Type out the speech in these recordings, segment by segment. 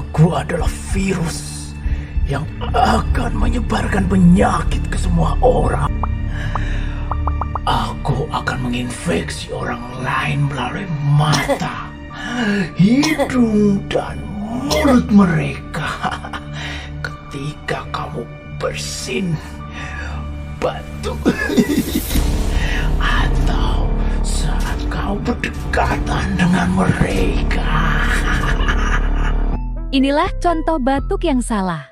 Aku adalah virus yang akan menyebarkan penyakit ke semua orang. Aku akan menginfeksi orang lain melalui mata, hidung, dan mulut mereka. Ketika kamu bersin batuk atau saat kau berdekatan dengan mereka. Inilah contoh batuk yang salah.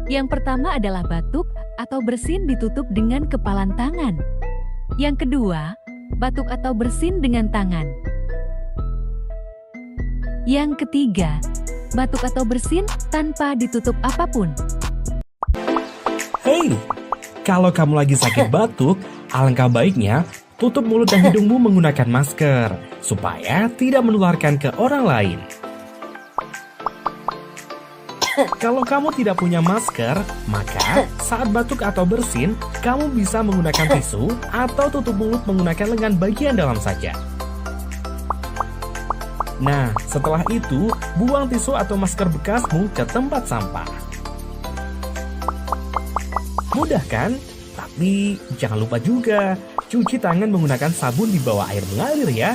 Yang pertama adalah batuk atau bersin ditutup dengan kepalan tangan. Yang kedua, batuk atau bersin dengan tangan. Yang ketiga, batuk atau bersin tanpa ditutup apapun. Hei, kalau kamu lagi sakit batuk, alangkah baiknya tutup mulut dan hidungmu menggunakan masker, supaya tidak menularkan ke orang lain. Kalau kamu tidak punya masker, maka saat batuk atau bersin, kamu bisa menggunakan tisu atau tutup mulut menggunakan lengan bagian dalam saja. Nah, setelah itu, buang tisu atau masker bekasmu ke tempat sampah. Mudah kan? Tapi jangan lupa juga, cuci tangan menggunakan sabun di bawah air mengalir ya.